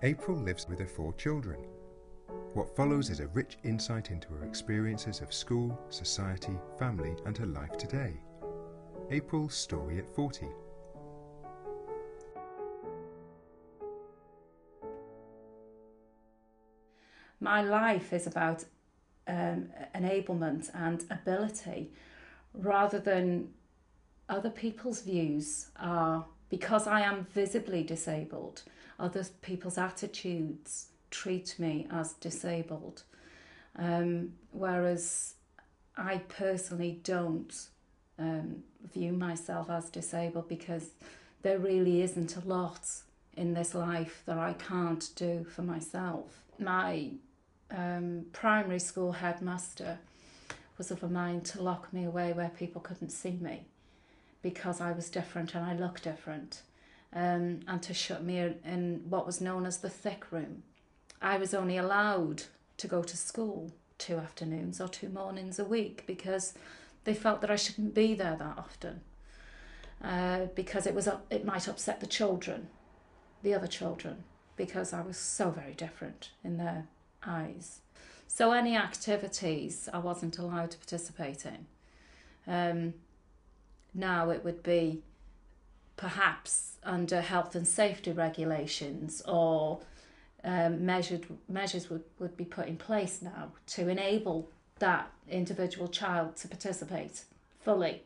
April lives with her 4 children. What follows is a rich insight into her experiences of school, society, family and her life today. April's story at 40. My life is about enablement and ability rather than other people's views are, because I am visibly disabled, other people's attitudes treat me as disabled, whereas I personally don't view myself as disabled, because there really isn't a lot in this life that I can't do for myself. My primary school headmaster was of a mind to lock me away where people couldn't see me because I was different and I looked different, and to shut me in what was known as the thick room. I was only allowed to go to school 2 afternoons or 2 mornings a week because they felt that I shouldn't be there that often, because it might upset the other children, because I was so very different in their eyes. So any activities I wasn't allowed to participate in. Now it would be perhaps under health and safety regulations, or measures would be put in place now to enable that individual child to participate fully.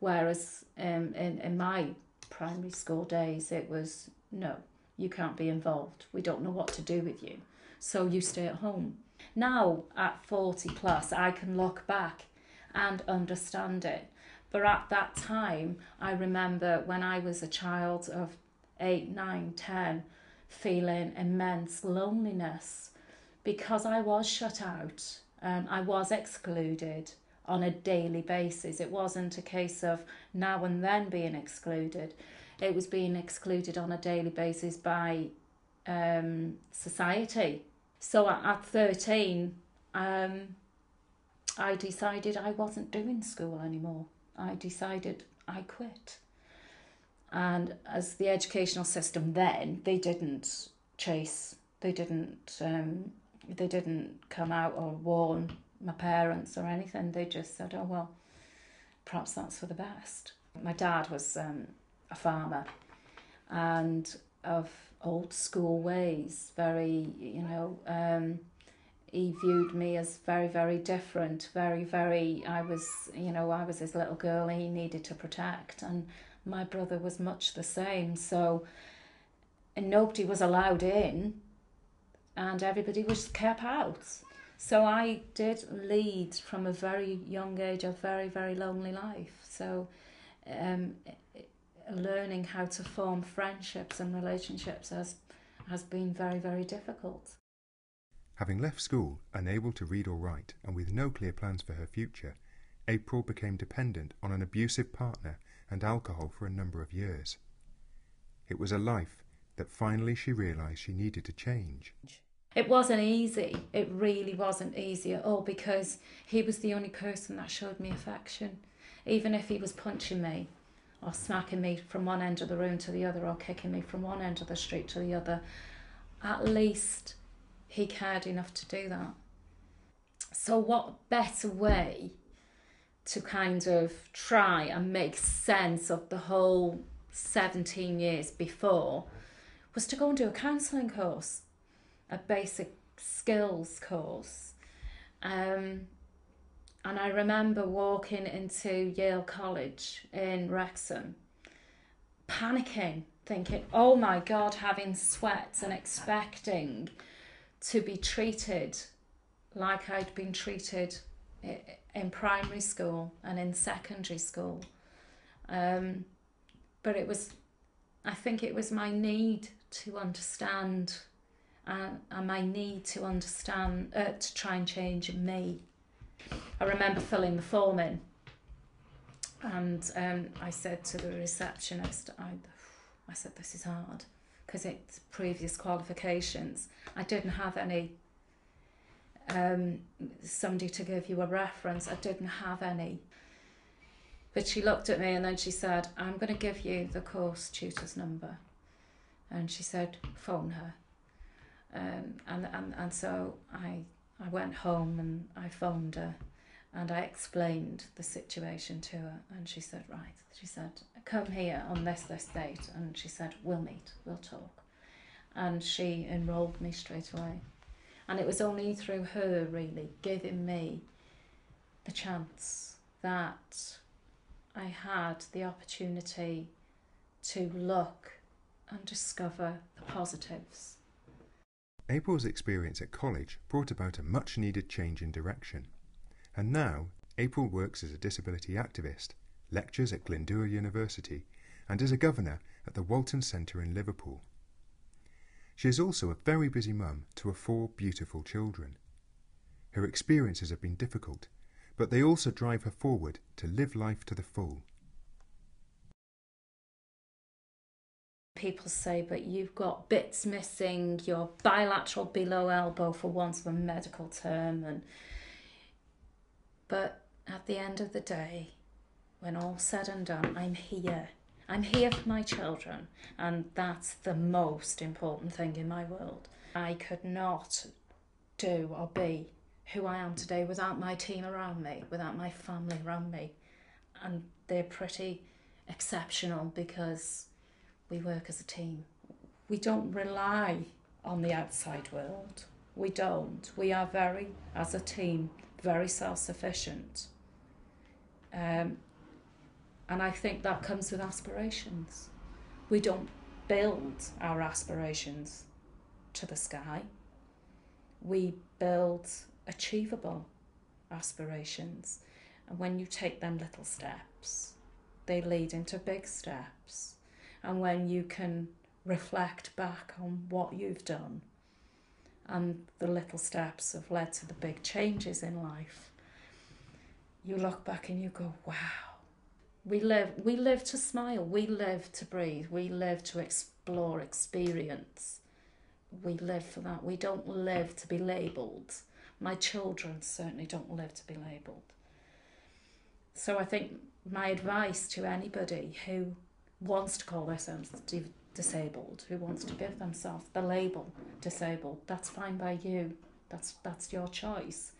Whereas in my primary school days it was, no, you can't be involved. We don't know what to do with you, so you stay at home. Now at 40 plus, I can look back and understand it. But at that time, I remember when I was a child of 8, 9, 10, feeling immense loneliness because I was shut out. I was excluded on a daily basis. It wasn't a case of now and then being excluded. It was being excluded on a daily basis by society. So at 13, I decided I wasn't doing school anymore. I decided I quit. And as the educational system then, they didn't come out or warn my parents or anything. They just said, oh, well, perhaps that's for the best. My dad was a farmer and of old school ways, very, he viewed me as very, very different, I was his little girl he needed to protect, and my brother was much the same. So nobody was allowed in and everybody was kept out. So I did lead from a very young age a very, very lonely life. So learning how to form friendships and relationships has been very, very difficult. Having left school, unable to read or write, and with no clear plans for her future, April became dependent on an abusive partner and alcohol for a number of years. It was a life that finally she realised she needed to change. It wasn't easy. It really wasn't easy at all, because he was the only person that showed me affection. Even if he was punching me or smacking me from one end of the room to the other, or kicking me from one end of the street to the other, at least he cared enough to do that. So what better way to kind of try and make sense of the whole 17 years before was to go and do a counselling course, a basic skills course. And I remember walking into Yale College in Wrexham, panicking, thinking, oh my God, having sweats and expecting to be treated like I'd been treated in primary school and in secondary school. But I think it was my need to understand, and my need to understand, to try and change me. I remember filling the form in, and I said to the receptionist, I said, this is hard, because it's previous qualifications. I didn't have any, somebody to give you a reference. I didn't have any. But she looked at me and then she said, I'm going to give you the course tutor's number. And she said, phone her. And so I went home and I phoned her and I explained the situation to her, and she said, right, she said, come here on this date, and she said, we'll meet, we'll talk. And she enrolled me straight away. And it was only through her really giving me the chance that I had the opportunity to look and discover the positives. April's experience at college brought about a much-needed change in direction, and now April works as a disability activist, lectures at Glyndŵr University, and is a governor at the Walton Centre in Liverpool. She is also a very busy mum to her 4 beautiful children. Her experiences have been difficult, but they also drive her forward to live life to the full. People say, but you've got bits missing, you're bilateral below elbow, for want of a medical term. But at the end of the day, when all's said and done, I'm here. I'm here for my children, and that's the most important thing in my world. I could not do or be who I am today without my team around me, without my family around me. And they're pretty exceptional because we work as a team. We don't rely on the outside world. We don't. We are very, as a team, very self-sufficient. And I think that comes with aspirations. We don't build our aspirations to the sky. We build achievable aspirations. And when you take them little steps, they lead into big steps. And when you can reflect back on what you've done, and the little steps have led to the big changes in life, you look back and you go, wow. We live to smile, we live to breathe, we live to explore, experience. We live for that. We don't live to be labelled. My children certainly don't live to be labelled. So I think my advice to anybody who wants to call themselves disabled, who wants to give themselves the label disabled, that's fine by you. That's your choice.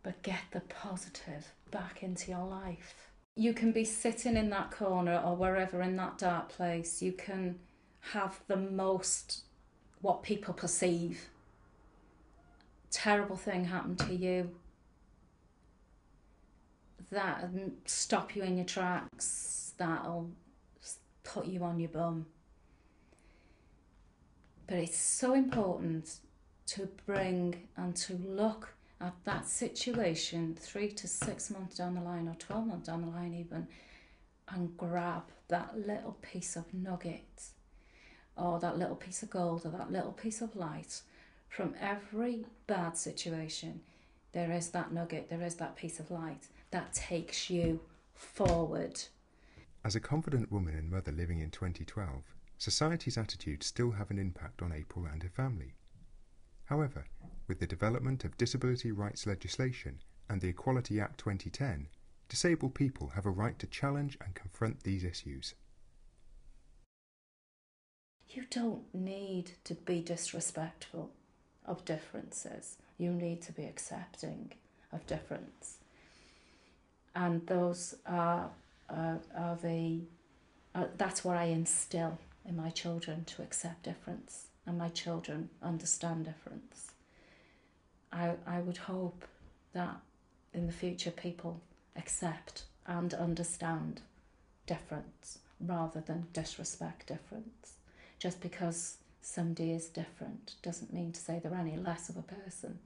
But get the positive back into your life. You can be sitting in that corner or wherever in that dark place. You can have the most, what people perceive, terrible thing happen to you. That'll stop you in your tracks. That'll put you on your bum. But it's so important to bring and to look at that situation 3 to 6 months down the line, or 12 months down the line even, and grab that little piece of nugget, or that little piece of gold, or that little piece of light. From every bad situation, there is that nugget, there is that piece of light that takes you forward. As a confident woman and mother living in 2012, society's attitudes still have an impact on April and her family. However, with the development of disability rights legislation and the Equality Act 2010, disabled people have a right to challenge and confront these issues. You don't need to be disrespectful of differences. You need to be accepting of difference. And those that's what I instill in my children, to accept difference, and my children understand difference. I would hope that in the future people accept and understand difference rather than disrespect difference. Just because somebody is different doesn't mean to say they're any less of a person.